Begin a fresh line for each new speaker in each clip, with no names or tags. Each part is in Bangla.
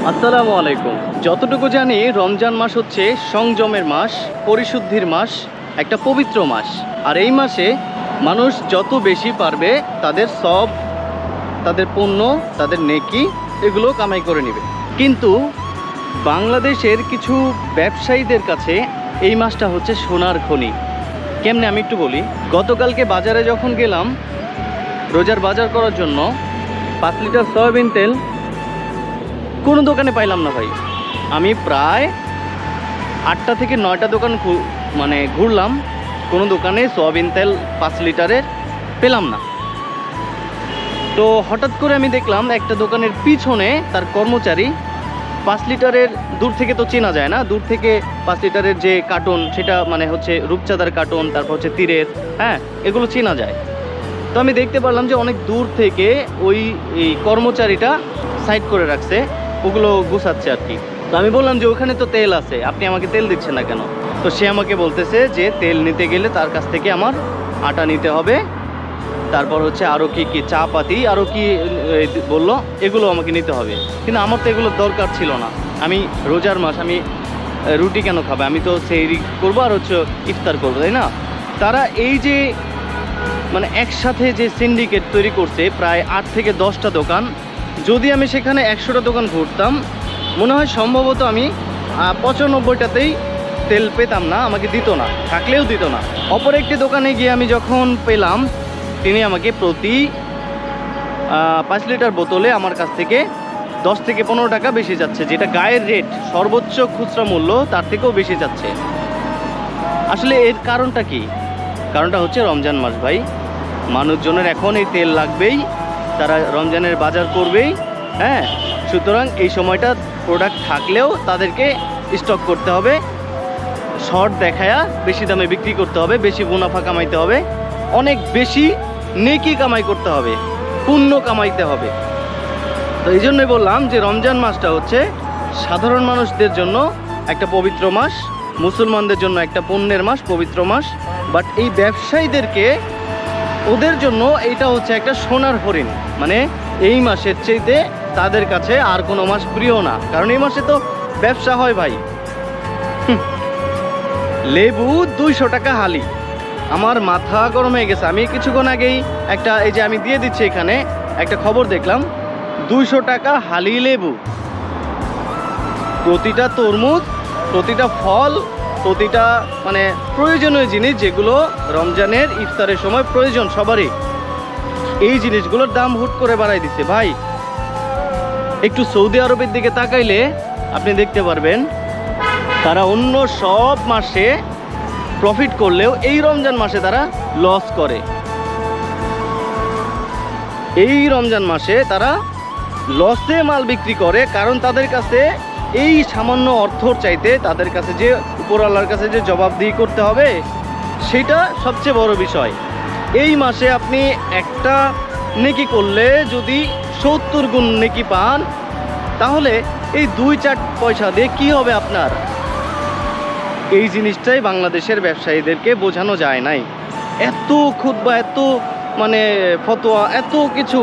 আসসালামু আলাইকুম। যতটুকু জানি রমজান মাস হচ্ছে সংযমের মাস, পরিশুদ্ধির মাস, একটা পবিত্র মাস। আর এই মাসে মানুষ যত বেশি পারবে তাদের সব, তাদের পুণ্য, তাদের নেকি এগুলো কামাই করে নেবে। কিন্তু বাংলাদেশের কিছু ব্যবসায়ীদের কাছে এই মাসটা হচ্ছে সোনার খনি। কেমনে আমি একটু বলি। গতকালকে বাজারে যখন গেলাম রোজার বাজার করার জন্য, 5 লিটার সয়াবিন তেল কোনো দোকানে পাইলাম না ভাই। আমি প্রায় 8টা থেকে 9টা দোকান ঘুরলাম, কোনো দোকানে সয়াবিন তেল 5 লিটারের পেলাম না। তো হঠাৎ করে আমি দেখলাম একটা দোকানের পিছনে তার কর্মচারী 5 লিটারের, দূর থেকে তো চেনা যায় না, দূর থেকে 5 লিটারের যে কার্টন সেটা হচ্ছে রূপচাঁদার কার্টন, তারপর হচ্ছে তীরের, হ্যাঁ এগুলো চেনা যায়। তো আমি দেখতে পারলাম যে অনেক দূর থেকে এই কর্মচারীটা সাইড করে রাখছে, ওগুলো গুছাচ্ছে আর কি। তো আমি বললাম যে ওখানে তো তেল আছে, আপনি আমাকে তেল দিচ্ছেন না কেন? তো সে আমাকে বলতেছে যে তেল নিতে গেলে তার কাছ থেকে আমার আটা নিতে হবে, তারপর হচ্ছে আরও কি চা পাতি আরও কি বললো, এগুলো আমাকে নিতে হবে। কিন্তু আমার তো এগুলোর দরকার ছিল না। আমি রোজার মাস, আমি রুটি কেন খাবে? আমি তো সেহরি করবো আর হচ্ছে ইফতার করবো, তাই না? তারা এই যে একসাথে যে সিন্ডিকেট তৈরি করছে, প্রায় 8 থেকে 10টা দোকান, যদি আমি সেখানে 100টা দোকান ঘুরতাম, মনে হয় সম্ভবত আমি 95টাতেই তেল পেতাম না, আমাকে দিত না, থাকলেও দিত না। অপর একটি দোকানে গিয়ে আমি যখন পেলাম, তিনি আমাকে প্রতি 5 লিটার বোতলে আমার কাছ থেকে 10 থেকে 15 টাকা বেশি যাচ্ছে, যেটা গায়ের রেট সর্বোচ্চ খুচরা মূল্য তার থেকেও বেশি যাচ্ছে। আসলে এর কারণটা কি? কারণটা হচ্ছে রমজান মাস ভাই। মানুষজনের এখন এই তেল লাগবেই, তারা রমজানের বাজার করবেই, হ্যাঁ। সুতরাং এই সময়টা প্রোডাক্ট থাকলেও তাদেরকে স্টক করতে হবে, শর্ট দেখায়া বেশি দামে বিক্রি করতে হবে, বেশি মুনাফা কামাইতে হবে, অনেক বেশি নেকি কামাই করতে হবে, পুণ্য কামাইতে হবে। তো এই জন্যই বললাম যে রমজান মাসটা হচ্ছে সাধারণ মানুষদের জন্য একটা পবিত্র মাস, মুসলমানদের জন্য একটা পুণ্যের মাস, পবিত্র মাস। বাট এই ব্যবসায়ীদেরকে, ওদের জন্য এটা হচ্ছে একটা সোনার হরিণ। এই মাসের চাইতে তাদের কাছে আর কোনো মাস প্রিয় না, কারণ এই মাসে তো ব্যবসা হয় ভাই। লেবু 200 টাকা হালি, আমার মাথা গরম হয়ে গেছে। আমি কিছুক্ষণ আগেই এই যে আমি দিয়ে দিচ্ছি এখানে একটা খবর দেখলাম, 200 টাকা হালি লেবু। প্রতিটা তরমুজ, প্রতিটা ফল, প্রতিটা প্রয়োজনীয় জিনিস যেগুলো রমজানের ইফতারের সময় প্রয়োজন সবারই, এই জিনিসগুলোর দাম হুট করে বাড়াই দিচ্ছে ভাই। একটু সৌদি আরবের দিকে তাকাইলে আপনি দেখতে পারবেন, তারা অন্য সব মাসে প্রফিট করলেও এই রমজান মাসে তারা লস করে। এই রমজান মাসে তারা লসে মাল বিক্রি করে, কারণ তাদের কাছে এই সামান্য অর্থর চাইতে তাদের কাছে যে উপরওয়ালার কাছে যে জবাবদিহি করতে হবে, সেটা সবচেয়ে বড় বিষয়। এই মাসে আপনি একটা নেকি করলে যদি 70 গুণ নেকি পান, তাহলে এই 2-4 পয়সা দিয়ে কি হবে আপনার? এই জিনিসটাই বাংলাদেশের ব্যবসায়ীদেরকে বোঝানো যায় নাই। এত খুতবা, এত ফতোয়া, এত কিছু,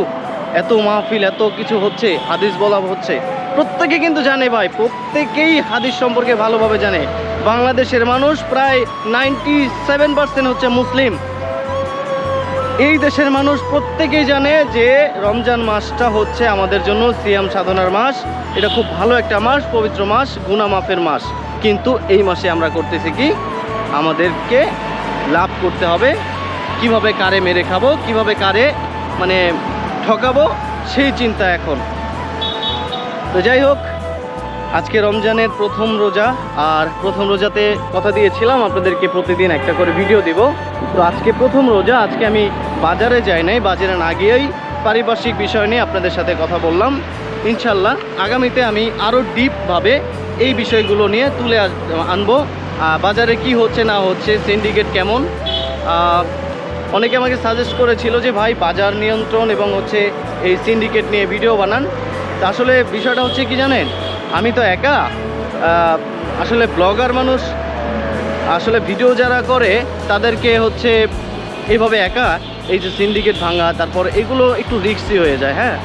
এত মাহফিল, এত কিছু হচ্ছে, হাদিস বলা হচ্ছে, প্রত্যেকে কিন্তু জানে ভাই, প্রত্যেকেই হাদিস সম্পর্কে ভালোভাবে জানে। বাংলাদেশের মানুষ প্রায় 97% হচ্ছে মুসলিম। এই দেশের মানুষ প্রত্যেকেই জানে যে রমজান মাসটা হচ্ছে আমাদের জন্য সিয়াম সাধনার মাস, এটা খুব ভালো একটা মাস, পবিত্র মাস, গুনাহ মাফের মাস। কিন্তু এই মাসে আমরা করতেছি কি? আমাদেরকে লাভ করতে হবে, কিভাবে কারে মেরে খাবো, কিভাবে কারে ঠকাবো, সেই চিন্তা এখন। তো যাই হোক, আজকে রমজানের প্রথম রোজা, আর প্রথম রোজাতে কথা দিয়েছিলাম আপনাদেরকে প্রতিদিন একটা করে ভিডিও দিব। তো আজকে প্রথম রোজা, আজকে আমি বাজারে যাই নাই, বাজারে না গিয়েই পারিপার্শ্বিক বিষয় নিয়ে আপনাদের সাথে কথা বললাম। ইনশাল্লাহ আগামীতে আমি আরও ডিপভাবে এই বিষয়গুলো নিয়ে তুলে আনবো। বাজারে কি হচ্ছে না হচ্ছে, সিন্ডিকেট কেমন। অনেকে আমাকে সাজেস্ট করেছিল যে ভাই বাজার নিয়ন্ত্রণ এবং হচ্ছে এই সিন্ডিকেট নিয়ে ভিডিও বানান। তা আসলে বিষয়টা হচ্ছে কি জানেন, আমি তো একা, আসলে ব্লগার মানুষ, আসলে ভিডিও যারা করে তাদেরকে হচ্ছে এইভাবে একা এই যে সিন্ডিকেট ভাঙা, তারপর এগুলো একটু রিস্কি হয়ে যায়, হ্যাঁ।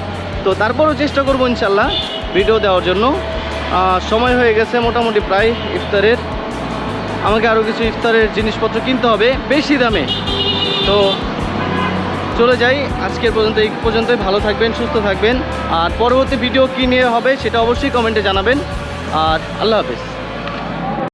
তো তারপরও চেষ্টা করবো ইনশাল্লাহ ভিডিও দেওয়ার জন্য। সময় হয়ে গেছে মোটামুটি প্রায় ইফতারের। আমাকে আরও কিছু ইফতারের জিনিসপত্র কিনতে হবে বেশি দামে। তো চলে যাই, আজকের এই পর্যন্তই। ভালো থাকবেন, সুস্থ থাকবেন। আর পরবর্তী ভিডিও কী নিয়ে হবে সেটা অবশ্যই কমেন্টে জানাবেন। আর আল্লাহ হাফেজ।